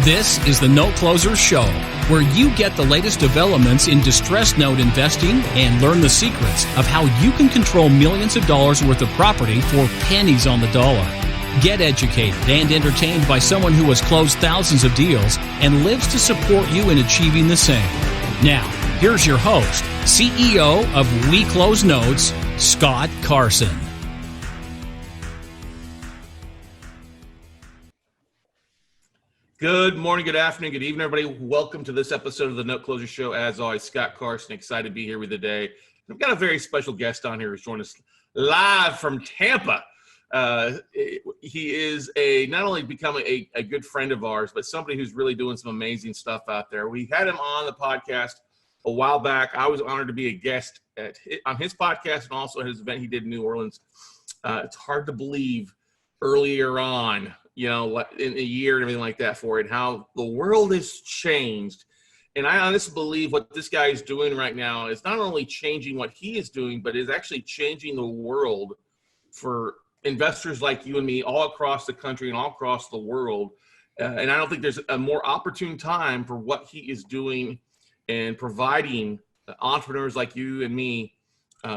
This is the Note Closer Show, where you get the latest developments in distressed note investing and learn the secrets of how you can control millions of dollars worth of property for pennies on the dollar. Get educated and entertained by someone who has closed thousands of deals and lives to support you in achieving the same. Now, here's your host, CEO of We Close Notes, Scott Carson. Good morning, good afternoon, good evening, everybody. Welcome to this episode of the Note Closer Show. As always, Scott Carson, excited to be here with you today. We've got a very special guest on here who's joined us live from Tampa. He is not only become a good friend of ours, but somebody who's really doing some amazing stuff out there. We had him on the podcast a while back. I was honored to be a guest on his podcast and also at his event he did in New Orleans. It's hard to believe earlier on, you know, in a year and everything like that for it, how the world has changed. And I honestly believe what this guy is doing right now is not only changing what he is doing, but is actually changing the world for investors like you and me all across the country and all across the world. And I don't think there's a more opportune time for what he is doing and providing entrepreneurs like you and me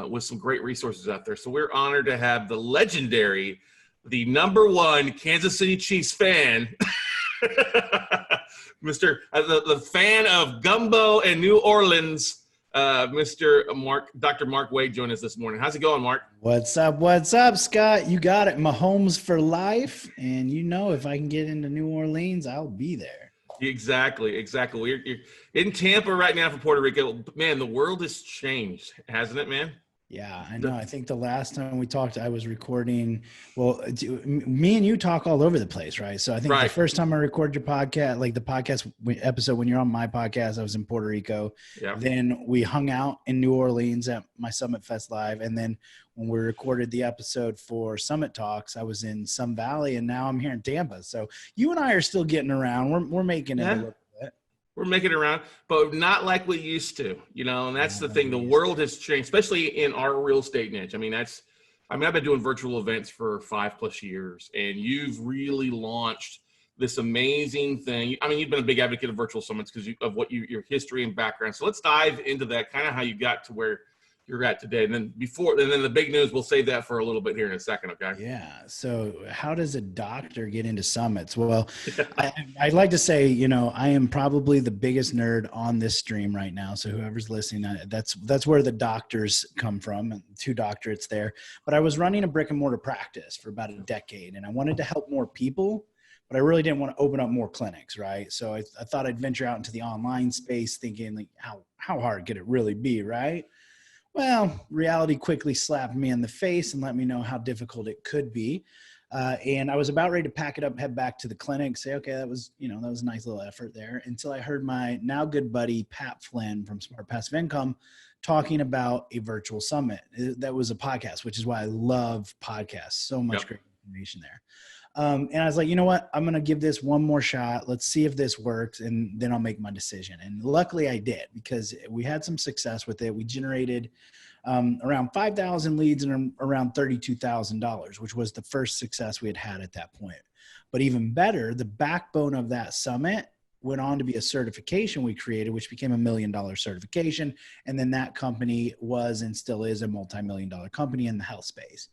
with some great resources out there. So we're honored to have the legendary, the number one Kansas City Chiefs fan, the fan of gumbo and New Orleans, Dr. Mark Wade joined us this morning. How's it going, Mark? What's up, Scott? You got it. Mahomes for life. And you know, if I can get into New Orleans, I'll be there. Exactly. You're in Tampa right now for Puerto Rico. Man, the world has changed, hasn't it, man? Yeah, I know. I think the last time we talked, I was recording. Well, me and you talk all over the place, right? So I think the first time I recorded your podcast, like the podcast episode when you're on my podcast, I was in Puerto Rico. Yeah. Then we hung out in New Orleans at my Summit Fest Live. And then when we recorded the episode for Summit Talks, I was in Sun Valley, and now I'm here in Tampa. So you and I are still getting around. We're making it a little. We're making it around, but not like we used to, you know, and that's the thing. The world has changed, especially in our real estate niche. I've been doing virtual events for 5+ years, and you've really launched this amazing thing. I mean, you've been a big advocate of virtual summits because of your history and background. So let's dive into that, kind of how you got to where you're at today. And then the big news, we'll save that for a little bit here in a second. Okay. Yeah. So how does a doctor get into summits? Well, I'd like to say, you know, I am probably the biggest nerd on this stream right now. So whoever's listening, that's where the doctors come from, and 2 doctorates there. But I was running a brick and mortar practice for about a decade, and I wanted to help more people, but I really didn't want to open up more clinics. Right. So I thought I'd venture out into the online space thinking like, how hard could it really be? Right. Well, reality quickly slapped me in the face and let me know how difficult it could be. And I was about ready to pack it up, head back to the clinic, say, okay, that was a nice little effort there, until I heard my now good buddy, Pat Flynn from Smart Passive Income, talking about a virtual summit. That was a podcast, which is why I love podcasts. So much great information there. And I was like, you know what? I'm going to give this one more shot. Let's see if this works, and then I'll make my decision. And luckily I did, because we had some success with it. We generated around 5,000 leads and around $32,000, which was the first success we had at that point. But even better, the backbone of that summit went on to be a certification we created, which became $1 million certification. And then that company was and still is a multi-million-dollar company in the health space.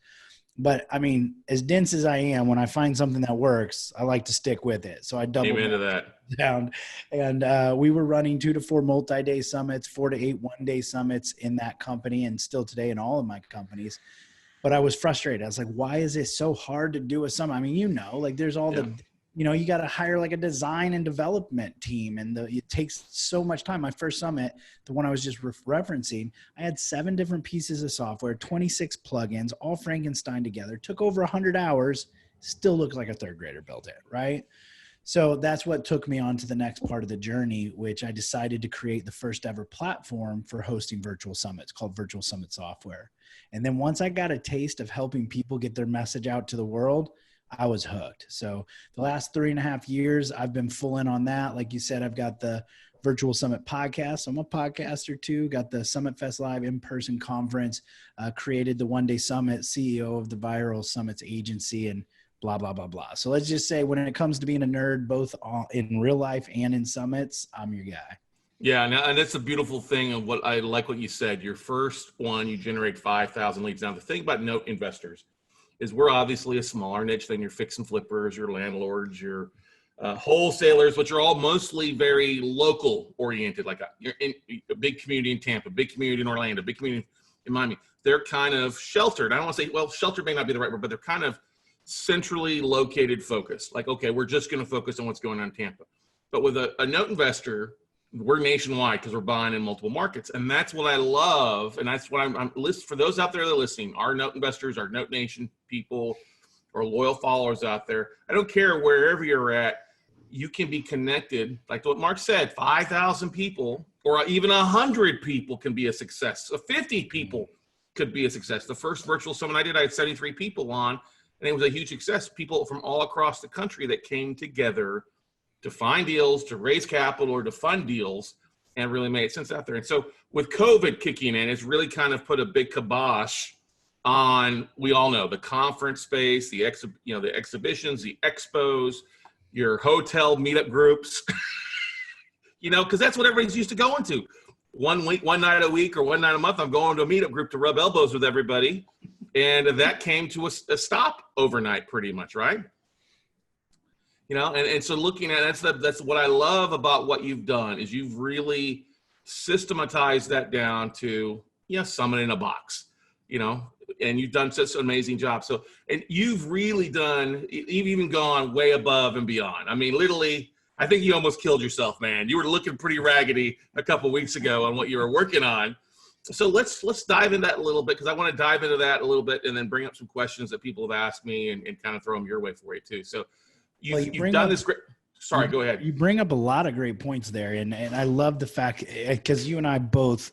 But I mean, as dense as I am, when I find something that works, I like to stick with it. So I doubled down, and we were running 2 to 4 multi-day summits, 4 to 8 one-day summits in that company, and still today in all of my companies. But I was frustrated. I was like, why is it so hard to do a summit? I mean, you know, like there's all the, you know, you got to hire like a design and development team, and it takes so much time. My first summit, the one I was just referencing, I had 7 different pieces of software, 26 plugins, all Frankenstein together, took over 100 hours, still looks like a 3rd grader built it, right? So that's what took me on to the next part of the journey, which I decided to create the first ever platform for hosting virtual summits called Virtual Summit Software. And then once I got a taste of helping people get their message out to the world, I was hooked. So the last 3.5 years, I've been full in on that. Like you said, I've got the Virtual Summit podcast. I'm a podcaster too. Got the Summit Fest Live in-person conference, created the One Day Summit, CEO of the Viral Summits Agency, and blah, blah, blah, blah. So let's just say when it comes to being a nerd, both in real life and in summits, I'm your guy. Yeah, and that's a beautiful thing of what I like what you said. Your first one, you generate 5,000 leads. Now, the thing about note investors is we're obviously a smaller niche than your fix and flippers, your landlords, your wholesalers, which are all mostly very local oriented. Like you're in a big community in Tampa, big community in Orlando, big community in Miami. They're kind of sheltered. I don't want to say, well, sheltered may not be the right word, but they're kind of centrally located focus. Like, okay, we're just going to focus on what's going on in Tampa. But with a note investor, we're nationwide because we're buying in multiple markets. And that's what I love. And that's what I'm for those out there that are listening, our note investors, our Note Nation people, or loyal followers out there. I don't care wherever you're at, you can be connected. Like what Mark said, 5,000 people or even 100 people can be a success. So 50 people could be a success. The first virtual summit I did, I had 73 people on, and it was a huge success. People from all across the country that came together to find deals, to raise capital, or to fund deals, and really made sense out there. And so with COVID kicking in, it's really kind of put a big kibosh on, we all know, the conference space, the exhibitions, the expos, your hotel meetup groups, because that's what everybody's used to going to. One night a week or one night a month, I'm going to a meetup group to rub elbows with everybody. And that came to a stop overnight pretty much, right? And so looking at that's what I love about what you've done is you've really systematized that down to, summit in a box, and you've done such an amazing job. So, and you've really you've even gone way above and beyond. I mean, literally, I think you almost killed yourself, man. You were looking pretty raggedy a couple of weeks ago on what you were working on. So let's dive into that a little bit, because I want to dive into that a little bit and then bring up some questions that people have asked me and kind of throw them your way for you too. So you've done this great. Sorry, go ahead. You bring up a lot of great points there. And I love the fact, because you and I both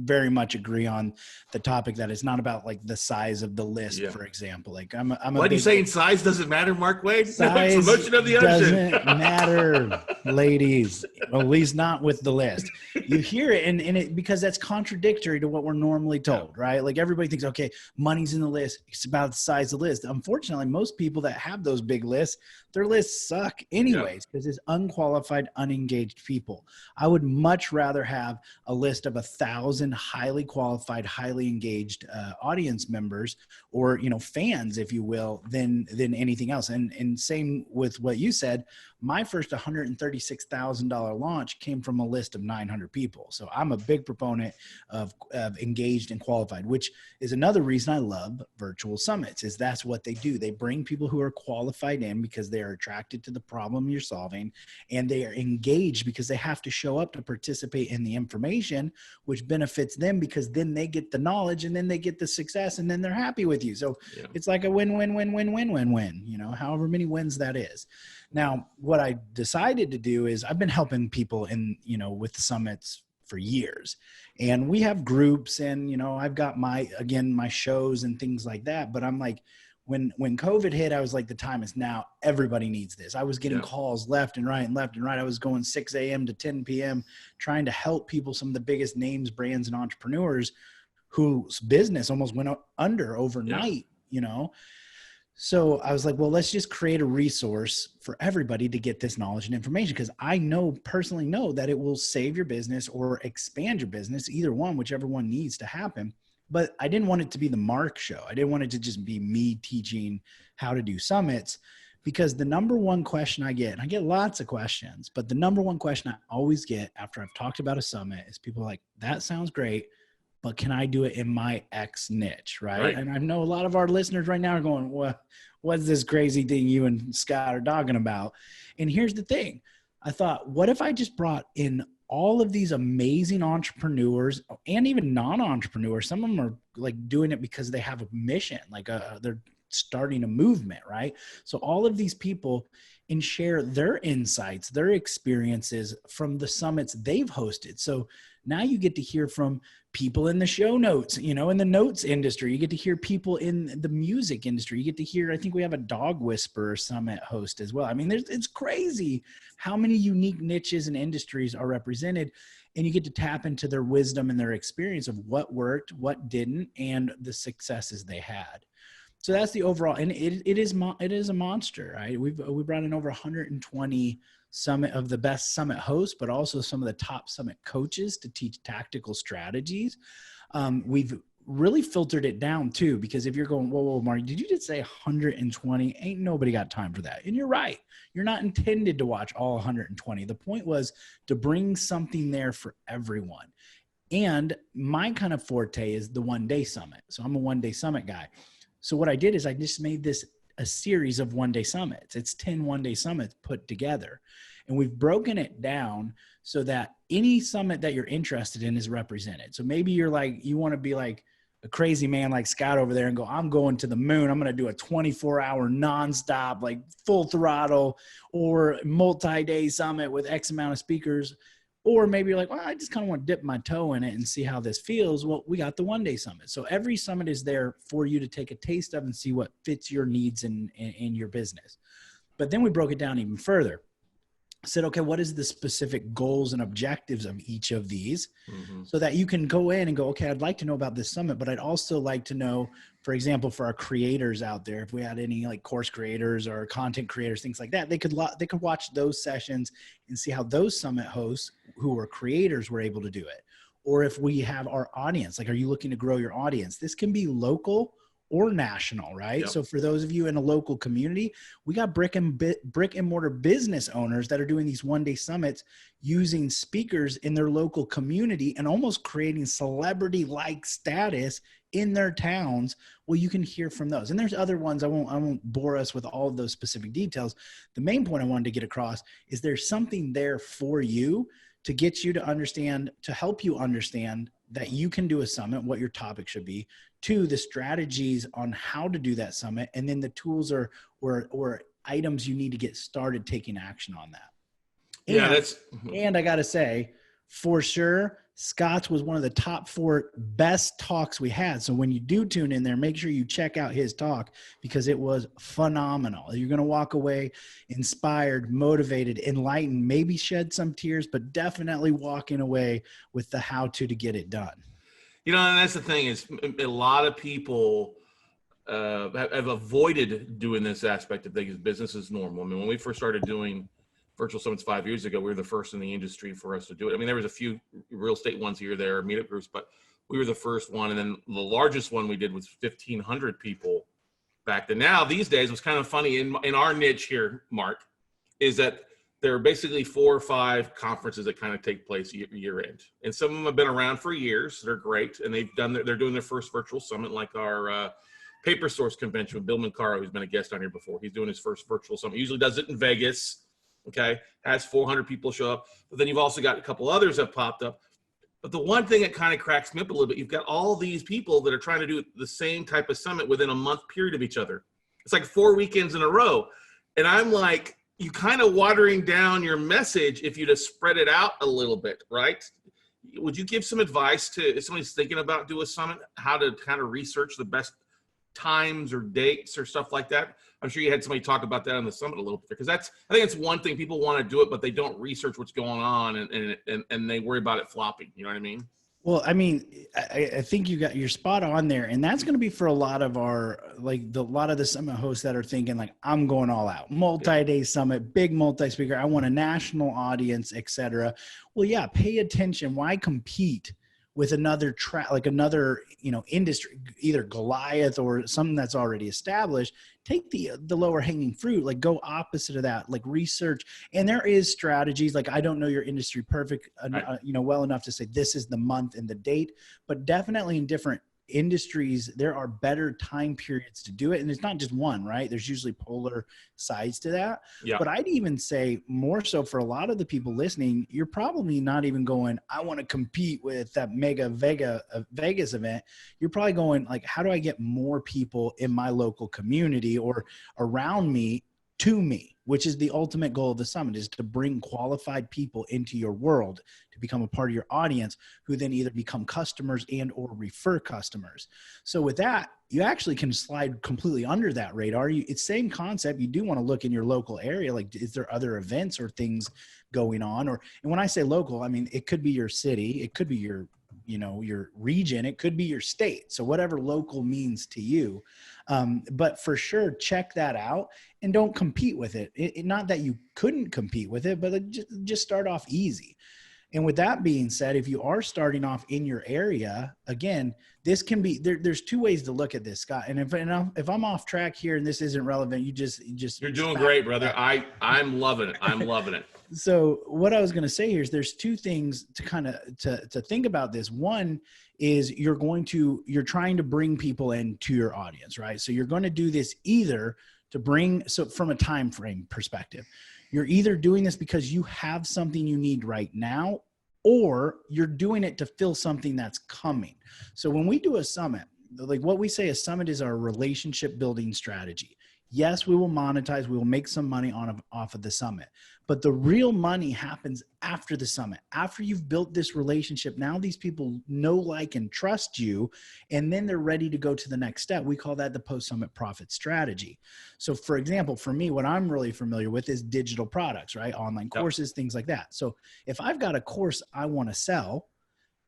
very much agree on the topic that it's not about like the size of the list, for example. Like What are you saying? Size doesn't matter, Mark Wade? Size it's the motion of the ocean. Doesn't matter, ladies. At least not with the list. You hear it, and it because that's contradictory to what we're normally told, right? Like everybody thinks, okay, money's in the list. It's about the size of the list. Unfortunately, most people that have those big lists, their lists suck anyways, because it's unqualified, unengaged people. I would much rather have a list of 1,000 highly qualified, highly engaged audience members, or fans, if you will, than anything else. And same with what you said. My first $136,000 launch came from a list of 900 people. So I'm a big proponent of engaged and qualified, which is another reason I love virtual summits. Is that's what they do. They bring people who are qualified in because they are attracted to the problem you're solving, and they are engaged because they have to show up to participate in the information, which benefits them because then they get the knowledge and then they get the success and then they're happy with you. So it's like a win-win-win-win-win-win, however many wins that is. Now, what I decided to do is I've been helping people with summits for years, and we have groups, and, I've got my shows and things like that. But I'm like, when COVID hit, I was like, the time is now. Everybody needs this. I was getting calls left and right. I was going 6 a.m. to 10 p.m. trying to help people, some of the biggest names, brands, and entrepreneurs whose business almost went under overnight, So I was like, well, let's just create a resource for everybody to get this knowledge and information, because I personally know that it will save your business or expand your business, either one, whichever one needs to happen. But I didn't want it to be the Mark show. I didn't want it to just be me teaching how to do summits, because the number one question I get, and I get lots of questions, but the number one question I always get after I've talked about a summit is people are like, that sounds great, but can I do it in my X niche, right? And I know a lot of our listeners right now are going, well, what's this crazy thing you and Scott are talking about? And here's the thing. I thought, what if I just brought in all of these amazing entrepreneurs and even non-entrepreneurs? Some of them are like doing it because they have a mission, like they're starting a movement, right? So all of these people and share their insights, their experiences from the summits they've hosted. So now you get to hear from people in the show notes, in the notes industry. You get to hear people in the music industry. You get to hear, I think we have a dog whisperer summit host as well. I mean, it's crazy how many unique niches and industries are represented, and you get to tap into their wisdom and their experience of what worked, what didn't, and the successes they had. So that's the overall, and it is a monster, right? We brought in over 120 summit of the best summit hosts, but also some of the top summit coaches to teach tactical strategies. We've really filtered it down too, because if you're going, whoa, Mark, did you just say 120? Ain't nobody got time for that. And you're right. You're not intended to watch all 120. The point was to bring something there for everyone. And my kind of forte is the one-day summit. So I'm a one-day summit guy. So what I did is I just made this a series of one-day summits. It's 10 one-day summits put together. And we've broken it down so that any summit that you're interested in is represented. So maybe you're like, you want to be like a crazy man like Scott over there and go, I'm going to the moon. I'm going to do a 24-hour nonstop, like full throttle or multi-day summit with X amount of speakers. Or maybe you're like, well, I just kind of want to dip my toe in it and see how this feels. Well, we got the one-day summit. So every summit is there for you to take a taste of and see what fits your needs in your business. But then we broke it down even further. Said, okay, what is the specific goals and objectives of each of these so that you can go in and go, okay, I'd like to know about this summit, but I'd also like to know, for example, for our creators out there, if we had any like course creators or content creators, things like that, they could watch those sessions and see how those summit hosts who are creators were able to do it. Or if we have our audience, like, are you looking to grow your audience? This can be local or national, right? Yep. So for those of you in a local community, we got brick and mortar business owners that are doing these one-day summits using speakers in their local community and almost creating celebrity-like status in their towns. Well, you can hear from those. And there's other ones. I won't bore us with all of those specific details. The main point I wanted to get across is there's something there for you to get you to understand, to help you understand that you can do a summit, what your topic should be, to the strategies on how to do that summit, and then the tools or items you need to get started taking action on that. And I got to say, for sure, Scott's was one of the top 4 best talks we had. So when you do tune in there, make sure you check out his talk because it was phenomenal. You're going to walk away inspired, motivated, enlightened, maybe shed some tears, but definitely walking away with the how-to get it done. You know, and that's the thing is a lot of people have avoided doing this aspect of things. Business is normal. I mean, when we first started doing virtual summits 5 years ago, we were the first in the industry for us to do it. I mean, there was a few real estate ones here or there, meetup groups, but we were the first one. And then the largest one we did was 1,500 people back then. Now, these days, what's kind of funny in our niche here, Mark, is that there are basically 4 or 5 conferences that kind of take place year end. And some of them have been around for years. They're great. And they're doing their first virtual summit, like our Paper Source convention with Bill Mancaro, who's been a guest on here before. He's doing his first virtual summit. He usually does it in Vegas. Okay, has 400 people show up. But then you've also got a couple others that popped up. But the one thing that kind of cracks me up a little bit, you've got all these people that are trying to do the same type of summit within a month period of each other. It's like 4 weekends in a row. And I'm like, you kind of watering down your message if you just spread it out a little bit, right? Would you give some advice to if somebody's thinking about doing a summit, how to kind of research the best times or dates or stuff like that? I'm sure you had somebody talk about that on the summit a little bit, because I think it's one thing. People want to do it, but they don't research what's going on and they worry about it flopping. You know what I mean? Well, I mean, I think you're spot on there. And that's going to be for a lot of the summit hosts that are thinking like, I'm going all out, multi-day summit, big multi-speaker. I want a national audience, et cetera. Well, yeah, pay attention. Why compete with another industry, either Goliath or something that's already established? Take the lower hanging fruit, like go opposite of that, like research. And there is strategies, like I don't know your industry well enough to say this is the month and the date, but definitely in different industries, there are better time periods to do it. And it's not just one, right? There's usually polar sides to that. Yeah. But I'd even say more so for a lot of the people listening, you're probably not even going, I want to compete with that mega Vegas event. You're probably going like, how do I get more people in my local community or around me to me, which is the ultimate goal of the summit, is to bring qualified people into your world to become a part of your audience, who then either become customers and or refer customers. So with that, you actually can slide completely under that radar. It's same concept. You do want to look in your local area. Like, is there other events or things going on? And when I say local, I mean, it could be your city. It could be your your region. It could be your state. So whatever local means to you. But for sure, check that out and don't compete with it. Not that you couldn't compete with it, but just start off easy. And with that being said, if you are starting off in your area, again, this can be, there's two ways to look at this, Scott. And if I'm off track here and this isn't relevant, you're doing great, brother. I'm loving it. I'm loving it. So what I was going to say here is there's two things to kind of to think about this. One is you're trying to bring people into your audience, right? So you're going to do this either so from a time frame perspective, you're either doing this because you have something you need right now, or you're doing it to fill something that's coming. So when we do a summit, like what we say, a summit is our relationship building strategy. Yes, we will monetize. We will make some money off of the summit, but the real money happens after the summit. After you've built this relationship, now these people know, like, and trust you, and then they're ready to go to the next step. We call that the post-summit profit strategy. So for example, for me, what I'm really familiar with is digital products, right? Online courses, things like that. So if I've got a course I want to sell,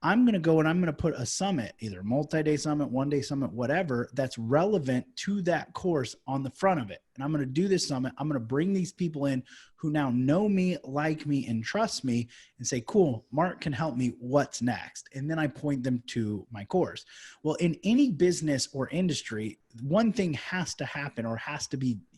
I'm going to go and I'm going to put a summit, either multi-day summit, one-day summit, whatever, that's relevant to that course on the front of it. And I'm going to do this summit. I'm going to bring these people in who now know me, like me, and trust me, and say, cool, Mark can help me. What's next? And then I point them to my course. Well, in any business or industry, one thing has to happen, or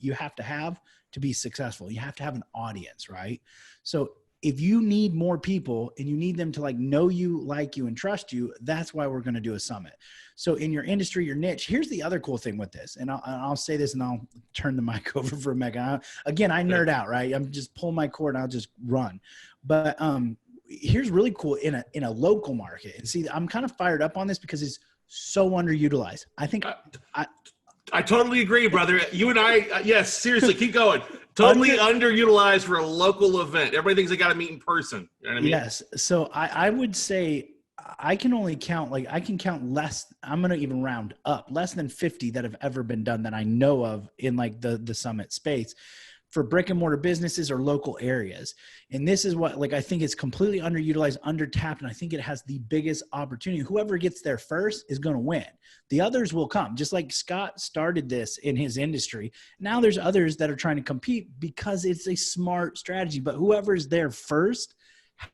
you have to be successful. You have to have an audience, right? So if you need more people and you need them to know you, like you, and trust you, that's why we're going to do a summit. So in your industry, your niche, here's the other cool thing with this. And I'll say this and I'll turn the mic over for Megan. Again, I nerd out, right? I'm just pull my cord and I'll just run. But here's really cool in a local market. And see, I'm kind of fired up on this because it's so underutilized. I think I totally agree, brother. You and I, yes, seriously, keep going. Totally underutilized for a local event. Everybody thinks they got to meet in person. You know what I mean? Yes. So I would say I can only count, I can count less. I'm going to even round up, less than 50 that have ever been done that I know of in the summit space for brick and mortar businesses or local areas. And this is what, I think it's completely underutilized, undertapped. And I think it has the biggest opportunity. Whoever gets there first is going to win. The others will come. Just like Scott started this in his industry. Now there's others that are trying to compete because it's a smart strategy, but whoever's there first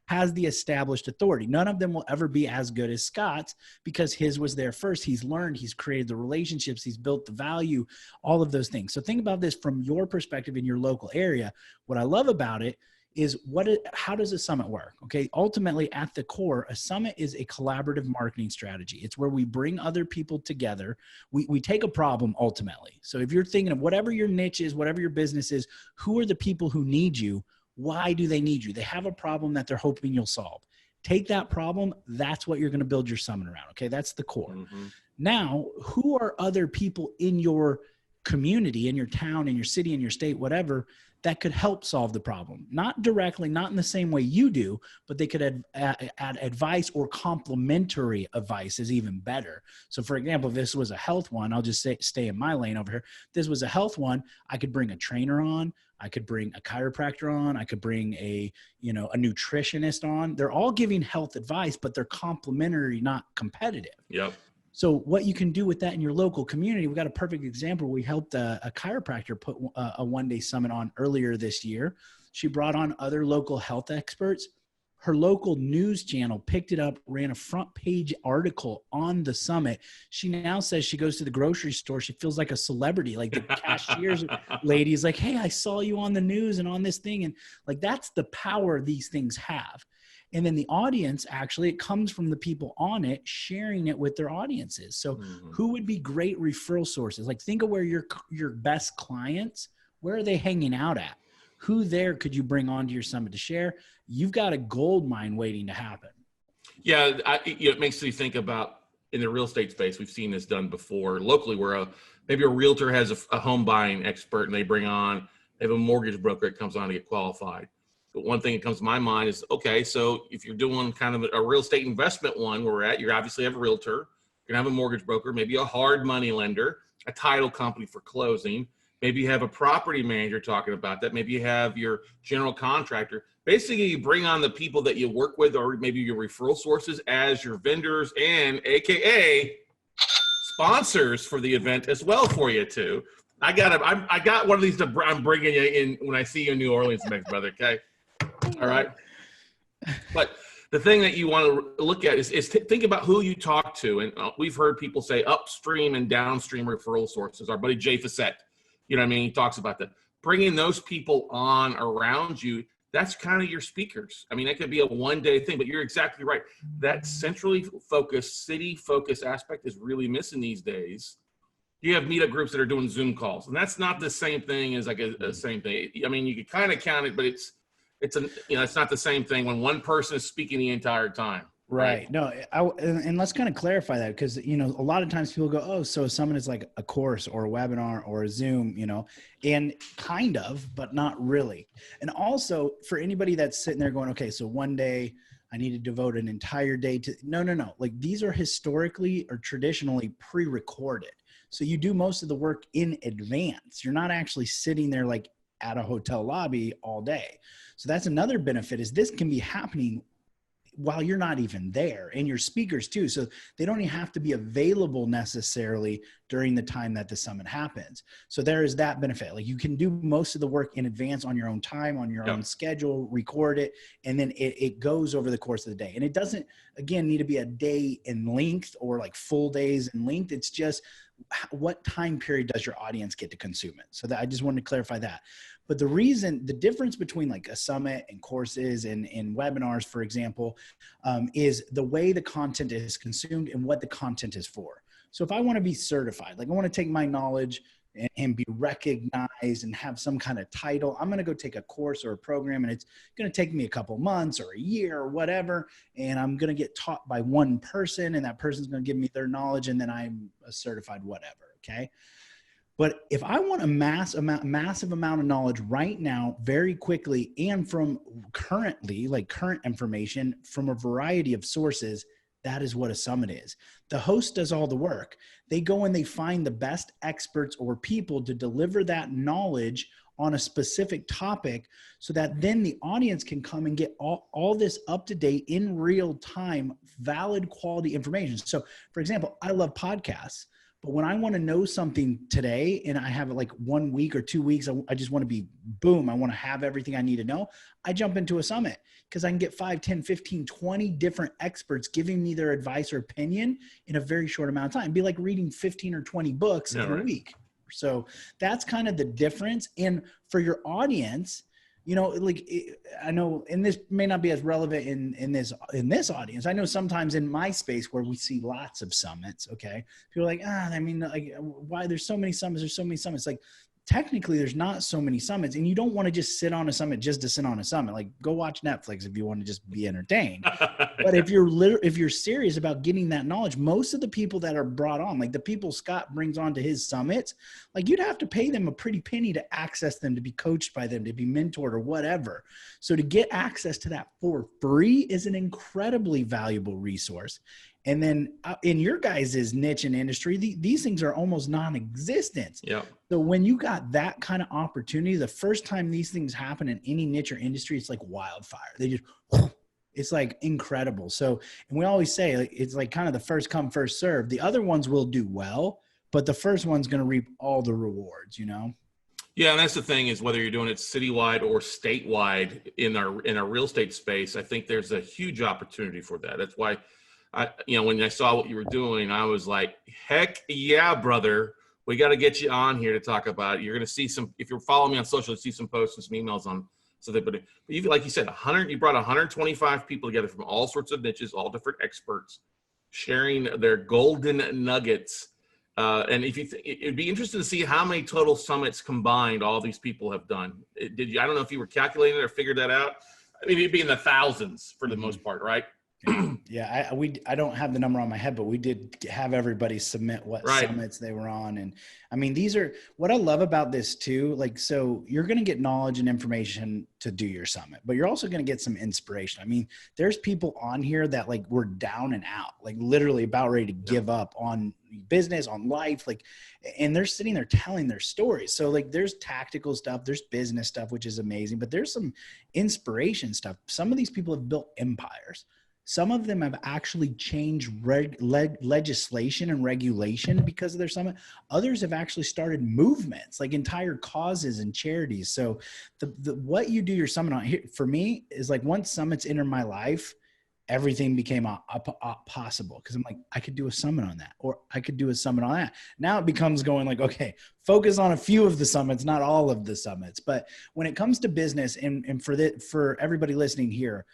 has the established authority. None of them will ever be as good as Scott's because his was there first. He's learned, he's created the relationships, he's built the value, all of those things. So think about this from your perspective in your local area. What I love about it is how does a summit work? Okay. Ultimately at the core, a summit is a collaborative marketing strategy. It's where we bring other people together. We take a problem ultimately. So if you're thinking of whatever your niche is, whatever your business is, who are the people who need you? Why do they need you? They have a problem that they're hoping you'll solve. Take that problem. That's what you're going to build your summit around. Okay. That's the core. Mm-hmm. Now, who are other people in your community, in your town, in your city, in your state, whatever, that could help solve the problem? Not directly, not in the same way you do, but they could add advice, or complementary advice is even better. So for example, if this was a health one, I'll just stay in my lane over here. If this was a health one, I could bring a trainer on. I could bring a chiropractor on. I could bring a nutritionist on. They're all giving health advice, but they're complementary, not competitive. Yep. So what you can do with that in your local community, we've got a perfect example. We helped a chiropractor put a one-day summit on earlier this year. She brought on other local health experts. Her local news channel picked it up, ran a front page article on the summit. She now says she goes to the grocery store. She feels like a celebrity, like the cashier's lady is like, hey, I saw you on the news and on this thing. And that's the power these things have. And then the audience, actually, it comes from the people on it, sharing it with their audiences. So who would be great referral sources? Think of where your best clients, where are they hanging out at? Who there could you bring onto your summit to share? You've got a gold mine waiting to happen. Yeah, it makes me think about in the real estate space. We've seen this done before locally, where maybe a realtor has a home buying expert, and they have a mortgage broker that comes on to get qualified. But one thing that comes to my mind is, okay, so if you're doing kind of a real estate investment one where we're at, you obviously have a realtor, you're gonna have a mortgage broker, maybe a hard money lender, a title company for closing. Maybe you have a property manager talking about that. Maybe you have your general contractor. basically you bring on the people that you work with, or maybe your referral sources as your vendors and AKA sponsors for the event as well for you too. I got one of these I'm bringing you in when I see you in New Orleans next, brother. Okay. All right. But the thing that you want to look at is think about who you talk to. And we've heard people say upstream and downstream referral sources. Our buddy Jay Facette, you know what I mean? He talks about that. Bringing those people on around you, that's kind of your speakers. I mean, that could be a one-day thing, but you're exactly right. That centrally focused, city-focused aspect is really missing these days. You have meetup groups that are doing Zoom calls, and that's not the same thing as like a same thing. I mean, you could kind of count it, but it's not the same thing when one person is speaking the entire time. Right. No, and let's kind of clarify that, because, a lot of times people go, oh, so a summit is like a course or a webinar or a Zoom, and kind of, but not really. And also for anybody that's sitting there going, okay, so one day I need to devote an entire day to, no. Like, these are historically or traditionally pre-recorded. So you do most of the work in advance. You're not actually sitting there like at a hotel lobby all day. So that's another benefit, is this can be happening while you're not even there, and your speakers too. So they don't even have to be available necessarily during the time that the summit happens. So there is that benefit. Like, you can do most of the work in advance on your own time, on your own schedule, record it, and then it goes over the course of the day. And it doesn't, again, need to be a day in length or like full days in length. It's just what time period does your audience get to consume it? So that, I just wanted to clarify that. But the difference between like a summit and courses and webinars, for example, is the way the content is consumed and what the content is for. So if I want to be certified, like I want to take my knowledge and be recognized and have some kind of title, I'm going to go take a course or a program, and it's going to take me a couple months or a year or whatever. And I'm going to get taught by one person, and that person's going to give me their knowledge, and then I'm a certified whatever. Okay. But if I want a massive amount of knowledge right now, very quickly, and from current information from a variety of sources, that is what a summit is. The host does all the work. They go and they find the best experts or people to deliver that knowledge on a specific topic, so that then the audience can come and get all this up-to-date, in real time, valid quality information. So for example, I love podcasts. But when I want to know something today and I have like 1 week or 2 weeks, I just want to be boom. I want to have everything I need to know. I jump into a summit because I can get 5, 10, 15, 20 different experts giving me their advice or opinion in a very short amount of time. It'd be like reading 15 or 20 books in a week. So that's kind of the difference. And for your audience, I know, and this may not be as relevant in this audience. I know sometimes in my space where we see lots of summits, okay, people are like, why there's so many summits, Like, technically there's not so many summits, and you don't want to just sit on a summit just to sit on a summit. Like, go watch Netflix if you want to just be entertained. But if you're serious about getting that knowledge, most of the people that are brought on, like the people Scott brings on to his summits, like, you'd have to pay them a pretty penny to access them, to be coached by them, to be mentored or whatever. So to get access to that for free is an incredibly valuable resource. And then in your guys' niche and industry, these things are almost non-existent. Yeah. So when you got that kind of opportunity, the first time these things happen in any niche or industry, it's like wildfire. It's like incredible. So, and we always say, like, it's like kind of the first come, first serve. The other ones will do well, but the first one's going to reap all the rewards, Yeah, and that's the thing, is whether you're doing it citywide or statewide in our real estate space, I think there's a huge opportunity for that. That's why when I saw what you were doing, I was like, heck yeah, brother. We got to get you on here to talk about it. You're going to see if you're following me on social, you'll see some posts and some emails on something. But like you said, you brought 125 people together from all sorts of niches, all different experts, sharing their golden nuggets. And it'd be interesting to see how many total summits combined all these people have done. I don't know if you were calculating it or figured that out. I mean, it'd be in the thousands for the most part, right? Yeah, I don't have the number on my head, but we did have everybody submit what Right. summits they were on. And I mean, these are what I love about this too. Like, so you're going to get knowledge and information to do your summit, but you're also going to get some inspiration. I mean, there's people on here that like were down and out, like literally about ready to give up on business, on life, like, and they're sitting there telling their stories. So like there's tactical stuff, there's business stuff, which is amazing, but there's some inspiration stuff. Some of these people have built empires. Some of them have actually changed legislation and regulation because of their summit. Others have actually started movements, like entire causes and charities. So what you do your summit on here, for me, is like once summits enter my life, everything became possible, because I'm like, I could do a summit on that, or I could do a summit on that. Now it becomes going like, okay, focus on a few of the summits, not all of the summits. But when it comes to business, and for everybody listening here,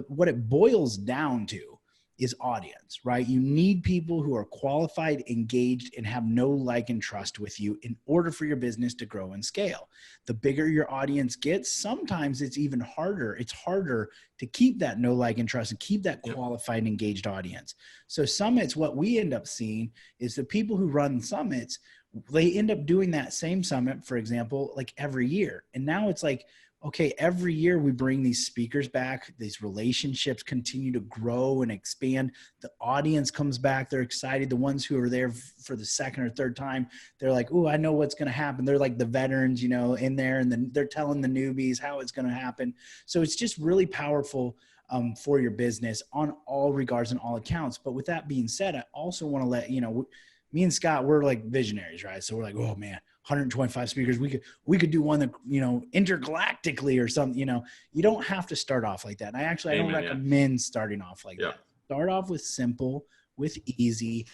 what it boils down to is audience, right? You need people who are qualified, engaged, and have know, like, and trust with you in order for your business to grow and scale. The bigger your audience gets, sometimes it's even harder. It's harder to keep that know, like, and trust and keep that qualified, engaged audience. So summits, what we end up seeing is the people who run summits, they end up doing that same summit, for example, like every year. And now it's like, okay, every year we bring these speakers back, these relationships continue to grow and expand. The audience comes back. They're excited. The ones who are there for the second or third time, they're like, oh, I know what's going to happen. They're like the veterans, you know, in there, and then they're telling the newbies how it's going to happen. So it's just really powerful for your business on all regards and all accounts. But with that being said, I also want to let, you know, me and Scott, we're like visionaries, right? So we're like, oh man, 125 speakers. We could do one that, you know, intergalactically or something. You know, you don't have to start off like that. And I don't recommend starting off like that. Start off with simple, with easy,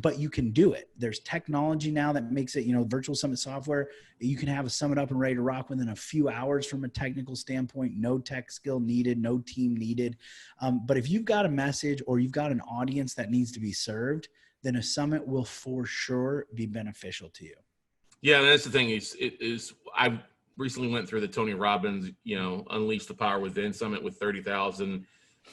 but you can do it. There's technology now that makes it, you know, virtual summit software. You can have a summit up and ready to rock within a few hours from a technical standpoint. No tech skill needed, no team needed. But if you've got a message or you've got an audience that needs to be served, then a summit will for sure be beneficial to you. Yeah, that's the thing. I recently went through the Tony Robbins, you know, Unleash the Power Within summit with 30,000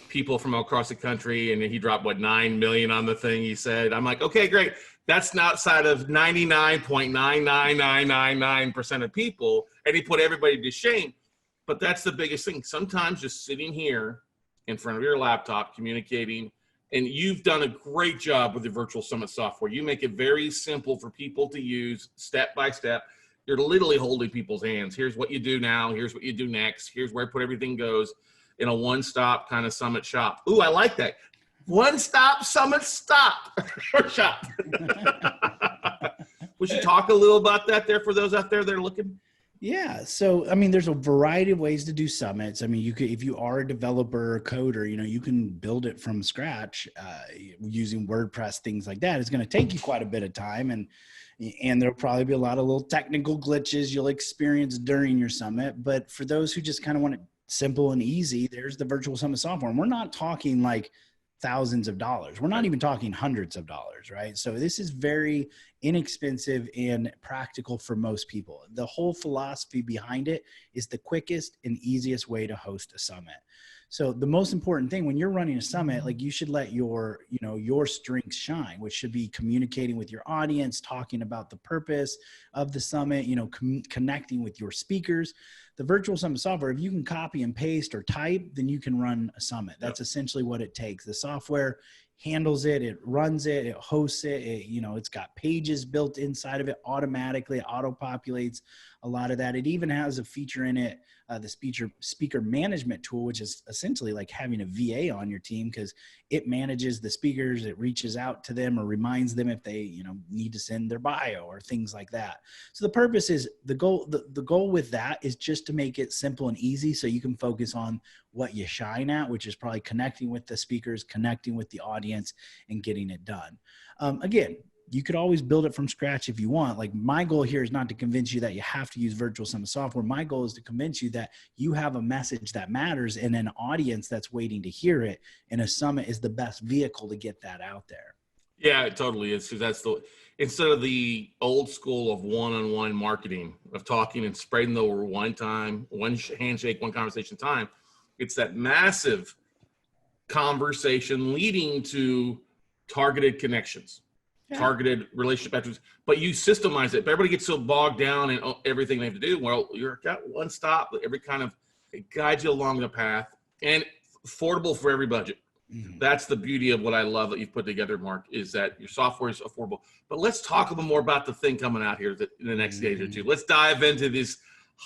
people from across the country, and he dropped 9 million on the thing. He said, I'm like, okay, great. That's outside of 99.99999% of people, and he put everybody to shame. But that's the biggest thing. Sometimes just sitting here in front of your laptop, communicating. And you've done a great job with the virtual summit software. You make it very simple for people to use step by step. You're literally holding people's hands. Here's what you do now. Here's what you do next. Here's where everything goes in a one-stop kind of summit shop. Ooh, I like that. One-stop summit stop or shop. We should talk a little about that there for those out there that are looking. Yeah. So, I mean, there's a variety of ways to do summits. I mean, you could, if you are a developer or coder, you know, you can build it from scratch using WordPress, things like that. It's going to take you quite a bit of time, and there'll probably be a lot of little technical glitches you'll experience during your summit. But for those who just kind of want it simple and easy, there's the virtual summit software. And we're not talking like thousands of dollars. We're not even talking hundreds of dollars, right? So this is very inexpensive and practical for most people. The whole philosophy behind it is the quickest and easiest way to host a summit. So the most important thing when you're running a summit, like you should let your, you know, your strengths shine, which should be communicating with your audience, talking about the purpose of the summit, you know, connecting with your speakers. The virtual summit software, if you can copy and paste or type, then you can run a summit. That's essentially what it takes. The software handles it, it runs it, it hosts it, you know, it's got pages built inside of it automatically, it auto-populates a lot of that. It even has a feature in it, the speaker management tool, which is essentially like having a VA on your team, because it manages the speakers, it reaches out to them or reminds them if they, you know, need to send their bio or things like that. So the purpose is, the goal with that is just to make it simple and easy so you can focus on what you shine at, which is probably connecting with the speakers, connecting with the audience, and getting it done. Again, you could always build it from scratch if you want. Like, my goal here is not to convince you that you have to use virtual summit software. My goal is to convince you that you have a message that matters and an audience that's waiting to hear it. And a summit is the best vehicle to get that out there. Yeah, it totally is. Because that's instead of the old school of one-on-one marketing, of talking and spreading over one time, one handshake, one conversation time, it's that massive conversation leading to targeted connections, targeted relationship patterns, but you systemize it. But everybody gets so bogged down in everything they have to do. Well, you've got one stop, every kind of, it guides you along the path, and affordable for every budget. That's the beauty of what I love that you've put together, Mark, is that your software is affordable. But let's talk a little more about the thing coming out here in the next days or two. Let's dive into these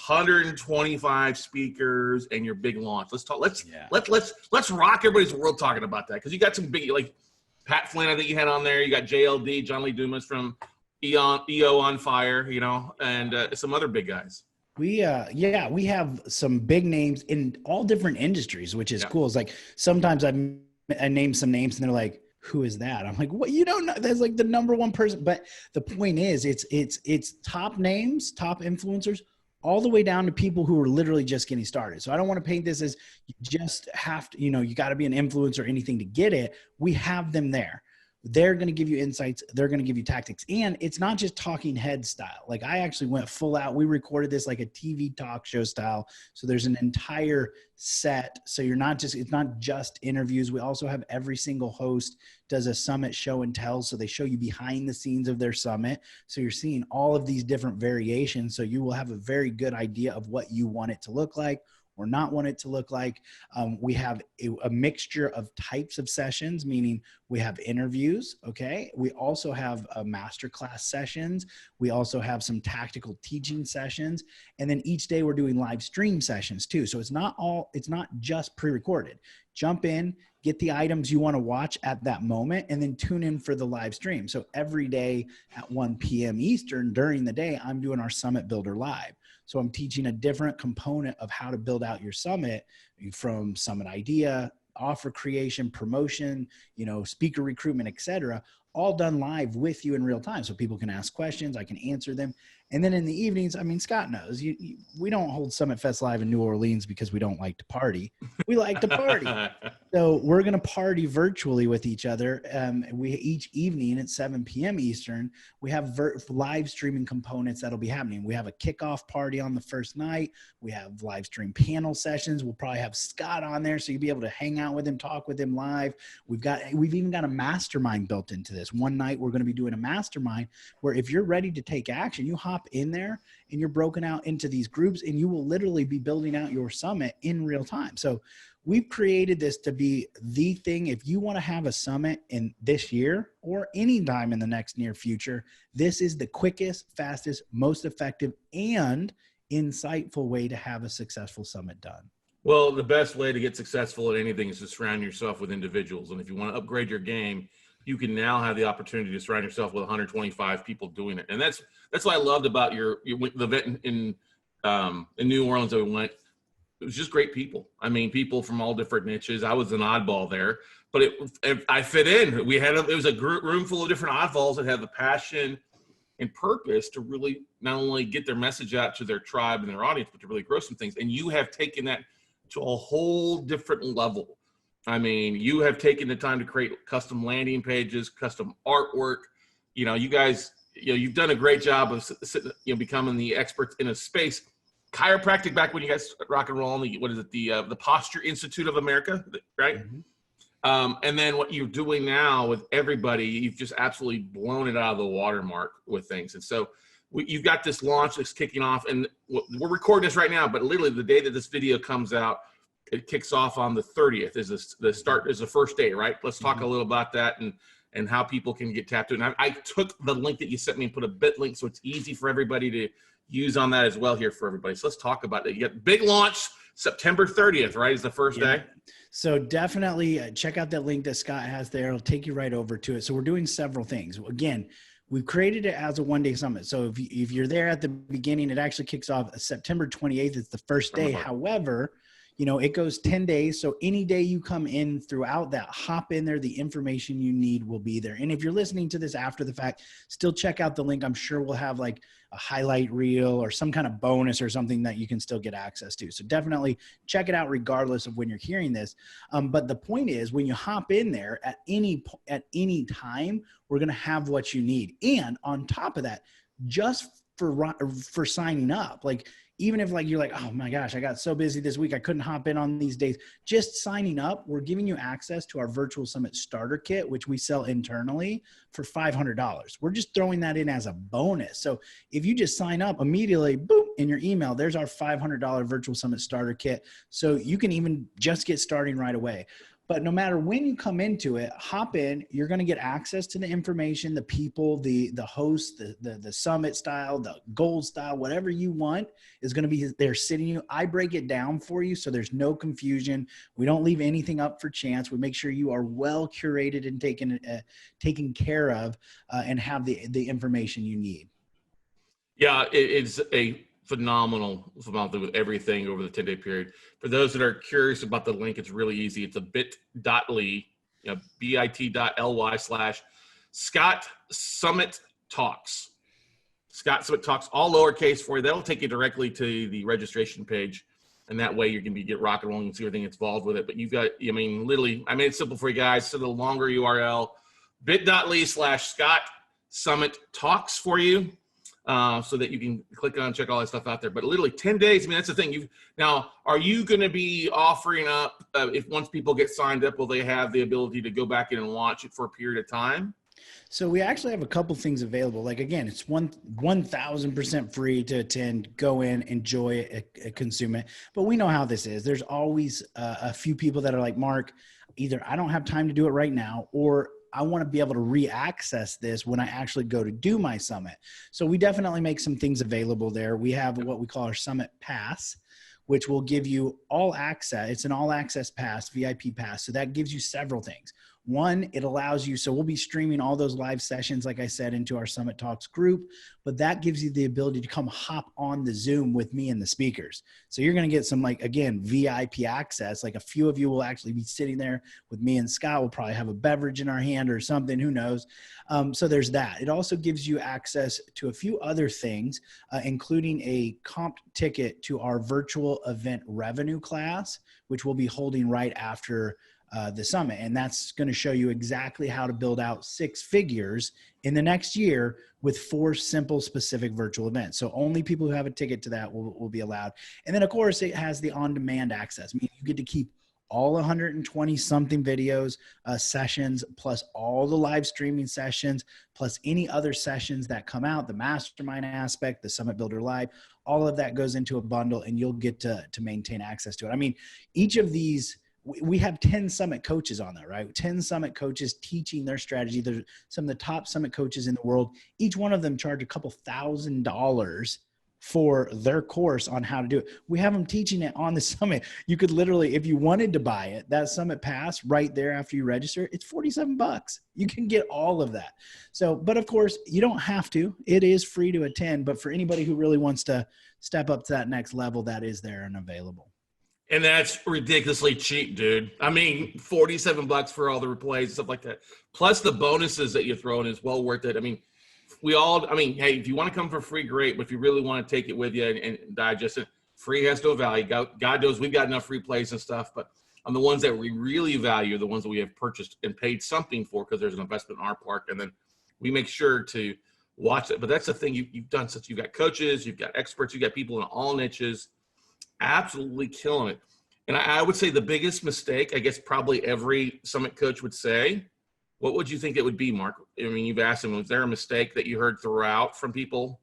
125 speakers and your big launch. Let's talk. Let's rock everybody's world talking about that, because you got some big, like Pat Flynn, I think you had on there. You got JLD, John Lee Dumas from EO on Fire, you know, and some other big guys. We have some big names in all different industries, which is cool. It's like sometimes I name some names and they're like, who is that? I'm like, what? You don't know? That's like the number one person. But the point is, it's top names, top influencers, all the way down to people who are literally just getting started. So I don't want to paint this as you just have to, you got to be an influencer or anything to get it. We have them there. They're going to give you insights. They're going to give you tactics. And it's not just talking head style. Like I actually went full out. We recorded this like a TV talk show style. So there's an entire set. So it's not just interviews. We also have every single host does a summit show and tell. So they show you behind the scenes of their summit. So you're seeing all of these different variations. So you will have a very good idea of what you want it to look like or not want it to look like. We have a mixture of types of sessions, meaning we have interviews, okay? We also have masterclass sessions. We also have some tactical teaching sessions. And then each day we're doing live stream sessions too. So it's not just pre-recorded. Jump in, get the items you want to watch at that moment, and then tune in for the live stream. So every day at 1 p.m. Eastern during the day, I'm doing our Summit Builder Live. So I'm teaching a different component of how to build out your summit, from summit idea, offer creation, promotion, speaker recruitment, etc., all done live with you in real time. So people can ask questions, I can answer them. And then in the evenings, Scott knows, we don't hold Summit Fest Live in New Orleans because we don't like to party. We like to party. So we're going to party virtually with each other. Each evening at 7 p.m. Eastern, we have live streaming components that'll be happening. We have a kickoff party on the first night. We have live stream panel sessions. We'll probably have Scott on there, so you'll be able to hang out with him, talk with him live. We've even got a mastermind built into this. One night we're going to be doing a mastermind where if you're ready to take action, you hop in there and you're broken out into these groups and you will literally be building out your summit in real time. So we've created this to be the thing. If you want to have a summit in this year or any time in the next near future, this is the quickest, fastest, most effective, and insightful way to have a successful summit done. Well, the best way to get successful at anything is to surround yourself with individuals. And if you want to upgrade your game, you can now have the opportunity to surround yourself with 125 people doing it. And that's what I loved about the event in New Orleans that we went. It was just great people. People from all different niches. I was an oddball there, but I fit in. It was a room full of different oddballs that had the passion and purpose to really not only get their message out to their tribe and their audience, but to really grow some things. And you have taken that to a whole different level. You have taken the time to create custom landing pages, custom artwork. You guys, you've done a great job of becoming the experts in a space. Chiropractic, back when you guys rock and roll, the Posture Institute of America, right? Mm-hmm. And then what you're doing now with everybody, you've just absolutely blown it out of the watermark with things. And so you've got this launch that's kicking off, and we're recording this right now, but literally the day that this video comes out, it kicks off on the 30th is the first day, right? Let's talk a little about that and how people can get tapped in. I took the link that you sent me and put a bit link so it's easy for everybody to use on that as well here for everybody. So let's talk about it. You got big launch September 30th, right? Is the first day. So definitely check out that link that Scott has there. It'll take you right over to it. So we're doing several things. Again, we've created it as a one-day summit. So if you're there at the beginning, it actually kicks off September 28th. It's the first day. However, it goes 10 days. So any day you come in throughout that, hop in there. The information you need will be there. And if you're listening to this after the fact, still check out the link. I'm sure we'll have like a highlight reel or some kind of bonus or something that you can still get access to. So definitely check it out regardless of when you're hearing this. But the point is, when you hop in there at any time, we're going to have what you need. And on top of that, just for signing up, like even if like you're like, oh my gosh, I got so busy this week, I couldn't hop in on these days. Just signing up, we're giving you access to our virtual summit starter kit, which we sell internally for $500. We're just throwing that in as a bonus. So if you just sign up immediately, boom, in your email, there's our $500 virtual summit starter kit. So you can even just get starting right away. But no matter when you come into it, hop in, you're going to get access to the information, the people, the host, the summit style, the gold style, whatever you want is going to be there sitting you. I break it down for you so there's no confusion. We don't leave anything up for chance. We make sure you are well curated and taken care of and have the information you need. Yeah, it's a phenomenal amount of everything over the 10-day period. For those that are curious about the link, it's really easy. It's a bit.ly, bit.ly/Scott Summit Talks. Scott Summit Talks, all lowercase for you. That'll take you directly to the registration page. And that way you can get rock and rolling and see everything that's involved with it. But you've got, literally, I made it simple for you guys. So the longer URL, bit.ly/Scott Summit Talks for you. So that you can click on, check all that stuff out there. But literally 10 days, that's the thing. Now, are you going to be offering up, if once people get signed up, will they have the ability to go back in and watch it for a period of time? So we actually have a couple things available. Like, again, it's 1,000% free to attend, go in, enjoy it, consume it. But we know how this is. There's always a few people that are like, Mark, either I don't have time to do it right now, or I want to be able to re-access this when I actually go to do my summit. So we definitely make some things available there. We have what we call our Summit Pass, which will give you all access. It's an all access pass, VIP pass. So that gives you several things. One, it allows you, so we'll be streaming all those live sessions, like I said, into our Summit Talks group, but that gives you the ability to come hop on the Zoom with me and the speakers. So you're going to get some, like, again, VIP access. Like a few of you will actually be sitting there with me and Scott. We'll probably have a beverage in our hand or something, who knows. So there's that. It also gives you access to a few other things, including a comp ticket to our virtual event revenue class, which we'll be holding right after the summit. And that's going to show you exactly how to build out 6 figures in the next year with 4 simple, specific virtual events. So only people who have a ticket to that will be allowed. And then, of course, it has the on-demand access. I mean, you get to keep all 120 something videos, sessions, plus all the live streaming sessions, plus any other sessions that come out, the mastermind aspect, the Summit Builder Live, all of that goes into a bundle, and you'll get to maintain access to it. I mean, each of these, we have 10 summit coaches on there, right? 10 summit coaches teaching their strategy. There's some of the top summit coaches in the world. Each one of them charge a couple $1,000s for their course on how to do it. We have them teaching it on the summit. You could literally, if you wanted to buy it, that summit pass right there after you register, it's $47. You can get all of that. So, but of course you don't have to, it is free to attend, but for anybody who really wants to step up to that next level, that is there and available. And that's ridiculously cheap, dude. I mean, $47 for all the replays and stuff like that. Plus the bonuses that you throw in is well worth it. I mean, hey, if you want to come for free, great. But if you really want to take it with you and digest it, free has no value. God knows we've got enough replays and stuff. But on the ones that we really value, the ones that we have purchased and paid something for, because there's an investment in our part. And then we make sure to watch it. But that's the thing you've done, since you've got coaches, you've got experts, you've got people in all niches, absolutely killing it. And I would say the biggest mistake, I guess probably every summit coach would say, what would you think it would be, Mark? I mean, you've asked them, was there a mistake that you heard throughout from people?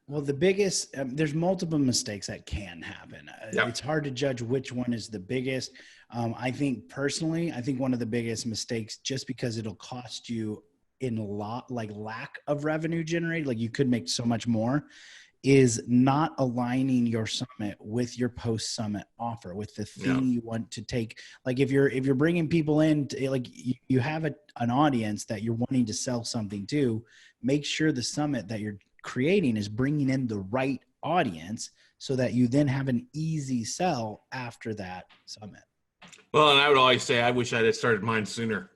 Well, the biggest, there's multiple mistakes that can happen. Yep. It's hard to judge which one is the biggest. I think personally, one of the biggest mistakes, just because it'll cost you in lack of revenue generated, like you could make so much more, is not aligning your summit with your post-summit offer, with the thing you want to take. Like if you're bringing people in, like you have an audience that you're wanting to sell something to, make sure the summit that you're creating is bringing in the right audience so that you then have an easy sell after that summit. Well, and I would always say, I wish I had started mine sooner.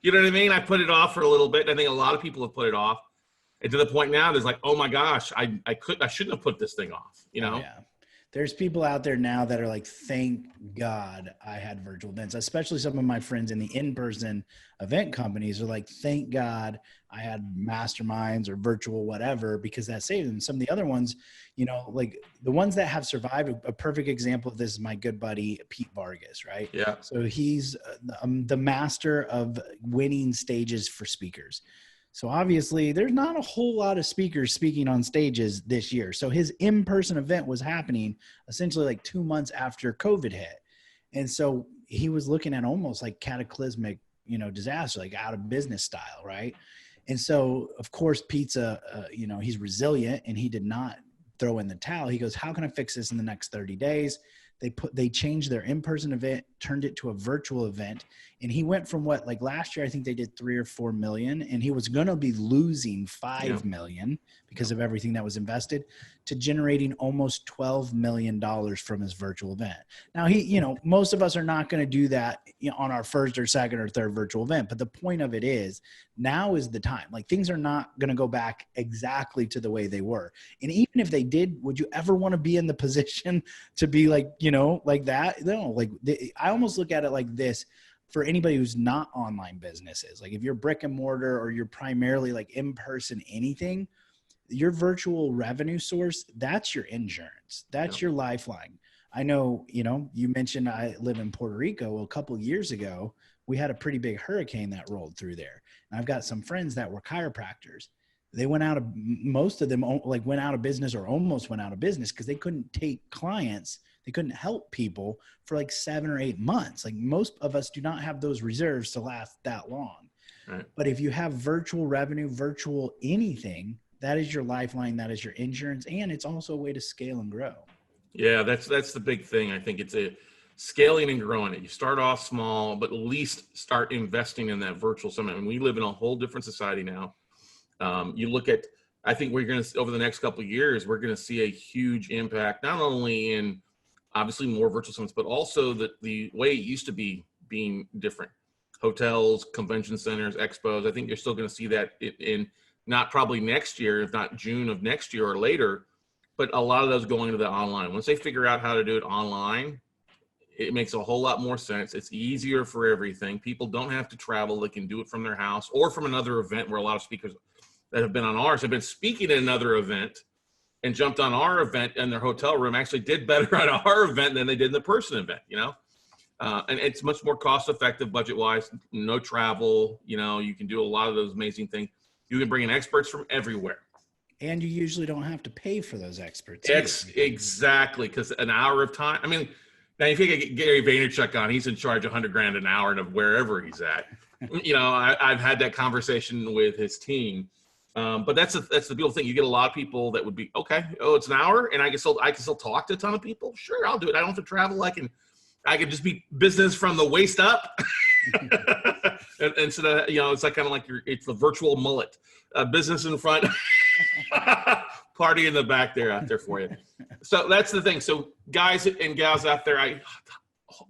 You know what I mean? I put it off for a little bit. I think a lot of people have put it off. And to the point now, there's like, oh my gosh, I shouldn't have put this thing off, you know? Yeah. there's people out there now that are like, thank God I had virtual events, especially some of my friends in the in-person event companies are like, thank God I had masterminds or virtual whatever, because that saved them. Some of the other ones, you know, like the ones that have survived, a perfect example of this is my good buddy, Pete Vargas, right? Yeah. So he's the master of winning stages for speakers. So obviously there's not a whole lot of speakers speaking on stages this year. So his in-person event was happening essentially like 2 months after COVID hit. And so he was looking at almost like cataclysmic, you know, disaster, like out of business style. Right. And so of course, Pete's you know, he's resilient, and he did not throw in the towel. He goes, how can I fix this in the next 30 days? They changed their in-person event, turned it to a virtual event. And he went from what, like last year, I think they did 3 or 4 million, and he was going to be losing 5 million because of everything that was invested, to generating almost $12 million from his virtual event. Now he, you know, most of us are not going to do that, you know, on our first or second or third virtual event. But the point of it is, now is the time. Like, things are not going to go back exactly to the way they were. And even if they did, would you ever want to be in the position to be like, you know, like that? No, like I almost look at it like this. For anybody who's not online businesses, like if you're brick and mortar or you're primarily like in-person anything, your virtual revenue source, that's your insurance. That's your lifeline. I know, you know, you mentioned I live in Puerto Rico. Well, a couple of years ago, we had a pretty big hurricane that rolled through there. And I've got some friends that were chiropractors. They went out of, most of them like went out of business or almost went out of business because they couldn't take clients. They couldn't help people for like 7 or 8 months. Like, most of us do not have those reserves to last that long. Right. But if you have virtual revenue, virtual anything, that is your lifeline. That is your insurance. And it's also a way to scale and grow. Yeah, that's the big thing. I think it's a scaling and growing it. You start off small, but at least start investing in that virtual summit. And we live in a whole different society now. You look at, I think we're going to, over the next couple of years, we're going to see a huge impact, not only in obviously more virtual summits, but also the way it used to be being different. Hotels, convention centers, expos. I think you're still going to see that in not probably next year, if not June of next year or later, but a lot of those going to the online. Once they figure out how to do it online, it makes a whole lot more sense. It's easier for everything. People don't have to travel. They can do it from their house or from another event, where a lot of speakers that have been on ours have been speaking at another event and jumped on our event in their hotel room, actually did better at our event than they did in the person event, you know? And it's much more cost effective budget-wise, no travel, you know, you can do a lot of those amazing things. You can bring in experts from everywhere. And you usually don't have to pay for those experts. Exactly, because an hour of time, I mean, now if you get Gary Vaynerchuk on, he's in charge of $100,000 an hour of wherever he's at. You know, I've had that conversation with his team. But that's the beautiful thing. You get a lot of people that would be, okay, oh, it's an hour and I can still talk to a ton of people. Sure, I'll do it. I don't have to travel. I can just be business from the waist up. and so that, you know, it's like kind of like it's the virtual mullet, business in front, party in the back there out there for you. So that's the thing. So guys and gals out there, I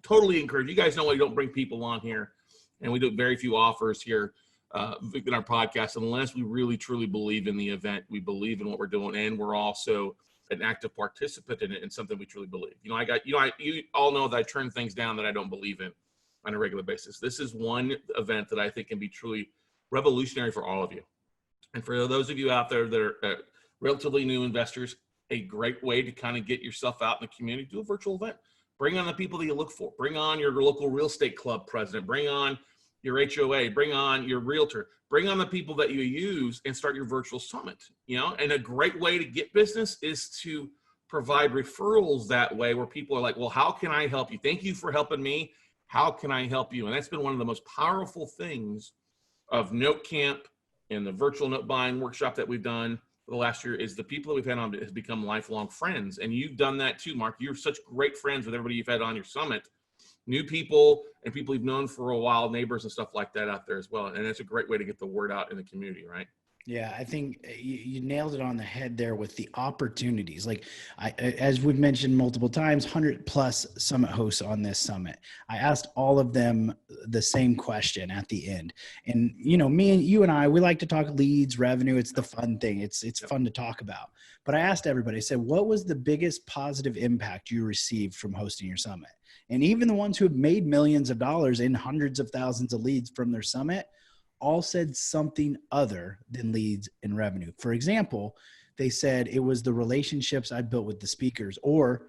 totally encourage you guys. Know we don't bring people on here, and we do very few offers here in our podcast unless we really truly believe in the event, we believe in what we're doing, and we're also an active participant in it and something we truly believe. You know, you all know that I turn things down that I don't believe in on a regular basis. This is one event that I think can be truly revolutionary for all of you. And for those of you out there that are relatively new investors, a great way to kind of get yourself out in the community, do a virtual event. Bring on the people that you look for. Bring on your local real estate club president. Bring on your HOA, bring on your realtor, bring on the people that you use, and start your virtual summit, you know? And a great way to get business is to provide referrals that way, where people are like, well, how can I help you? Thank you for helping me. How can I help you? And that's been one of the most powerful things of Note Camp and the virtual note buying workshop that we've done for the last year, is the people that we've had on has become lifelong friends. And you've done that too, Mark. You're such great friends with everybody you've had on your summit. New people and people you've known for a while, neighbors and stuff like that out there as well. And it's a great way to get the word out in the community, right? Yeah, I think you nailed it on the head there with the opportunities. Like as we've mentioned multiple times, 100 plus summit hosts on this summit. I asked all of them the same question at the end. And, me and you and I, we like to talk leads, revenue. It's the fun thing. It's fun to talk about. But I asked everybody, I said, what was the biggest positive impact you received from hosting your summit? And even the ones who have made millions of dollars in hundreds of thousands of leads from their summit, all said something other than leads and revenue. For example, they said it was the relationships I built with the speakers, or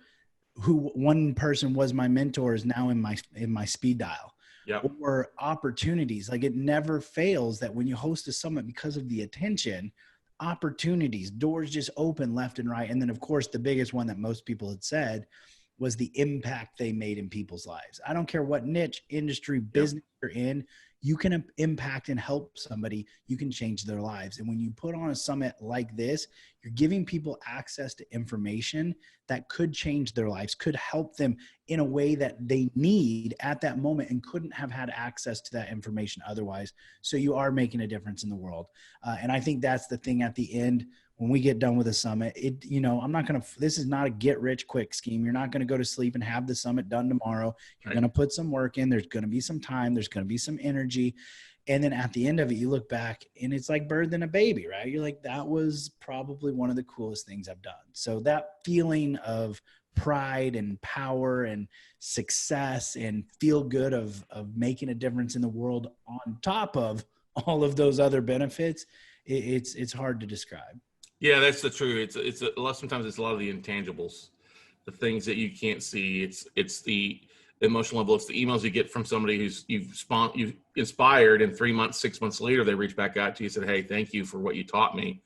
who one person was my mentor is now in my speed dial. Yep. Or opportunities. Like it never fails that when you host a summit, because of the attention, opportunities, doors just open left and right. And then of course, the biggest one that most people had said was the impact they made in people's lives. I don't care what niche, industry, business you're in, you can impact and help somebody, you can change their lives. And when you put on a summit like this, you're giving people access to information that could change their lives, could help them in a way that they need at that moment and couldn't have had access to that information otherwise. So you are making a difference in the world. And I think that's the thing at the end. When we get done with a summit, this is not a get rich quick scheme. You're not going to go to sleep and have the summit done tomorrow. You're going to put some work in. There's going to be some time. There's going to be some energy. And then at the end of it, you look back and it's like birthing a baby, right? You're like, that was probably one of the coolest things I've done. So that feeling of pride and power and success and feel good of making a difference in the world on top of all of those other benefits, it's hard to describe. Yeah, that's the truth. Sometimes it's a lot of the intangibles, the things that you can't see. It's the emotional level. It's the emails you get from somebody who's you've inspired, and 3 months, 6 months later, they reach back out to you and said, "Hey, thank you for what you taught me.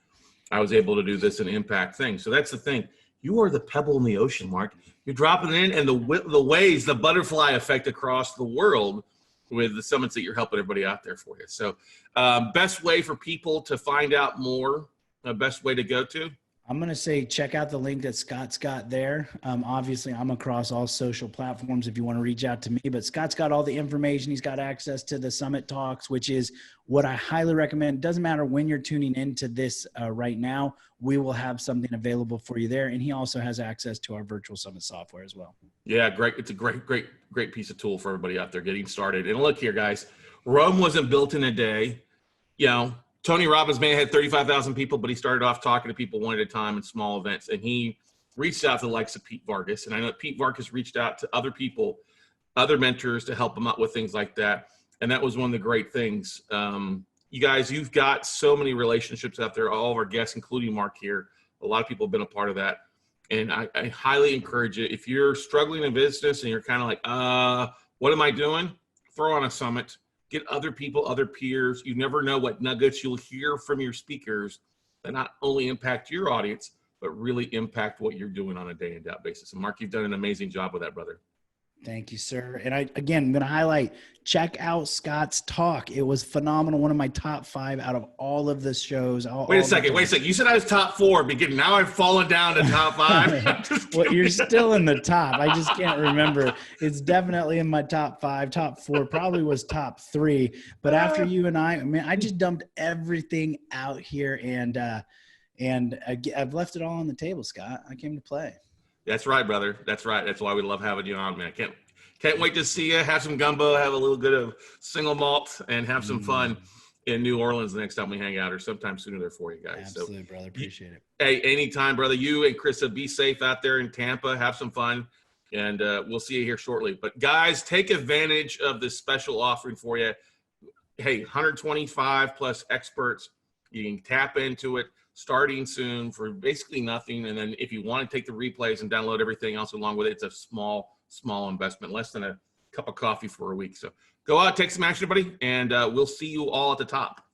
I was able to do this and impact things." So that's the thing. You are the pebble in the ocean, Mark. You're dropping it in, and the waves, the butterfly effect across the world with the summits that you're helping everybody out there for you. So, best way for people to find out more. Best way to go to? I'm going to say check out the link that Scott's got there. Obviously, I'm across all social platforms if you want to reach out to me, but Scott's got all the information. He's got access to the Summit Talks, which is what I highly recommend. It doesn't matter when you're tuning into this right now. We will have something available for you there. And he also has access to our virtual summit software as well. Yeah, great. It's a great piece of tool for everybody out there getting started. And look here, guys, Rome wasn't built in a day. Tony Robbins may have had 35,000 people, but he started off talking to people one at a time in small events. And he reached out to the likes of Pete Vargas. And I know Pete Vargas reached out to other people, other mentors to help him out with things like that. And that was one of the great things. You guys, you've got so many relationships out there, all of our guests, including Mark here. A lot of people have been a part of that. And I highly encourage you, if you're struggling in business and you're kind of like, what am I doing? Throw on a summit. Get other people, other peers. You never know what nuggets you'll hear from your speakers that not only impact your audience, but really impact what you're doing on a day in and out basis. And Mark, you've done an amazing job with that, brother. Thank you, sir. And I'm going to highlight, check out Scott's talk. It was phenomenal. One of my top 5 out of all of the shows. Wait a second. You said I was top 4 beginning. Now I've fallen down to top 5. Well, you're still in the top. I just can't remember. It's definitely in my top 5, top 4, probably was top 3. But after you and I just dumped everything out here and I've left it all on the table, Scott. I came to play. That's right, brother. That's right. That's why we love having you on, man. Can't wait to see you. Have some gumbo, have a little bit of single malt, and have some fun in New Orleans the next time we hang out, or sometime sooner there for you guys. Absolutely, brother. Appreciate it. Hey, anytime, brother. You and Krista, be safe out there in Tampa. Have some fun, and we'll see you here shortly. But guys, take advantage of this special offering for you. Hey, 125 plus experts. You can tap into it starting soon for basically nothing. And then if you want to take the replays and download everything else along with it, it's a small investment, less than a cup of coffee for a week. So go out, take some action, everybody, and we'll see you all at the top.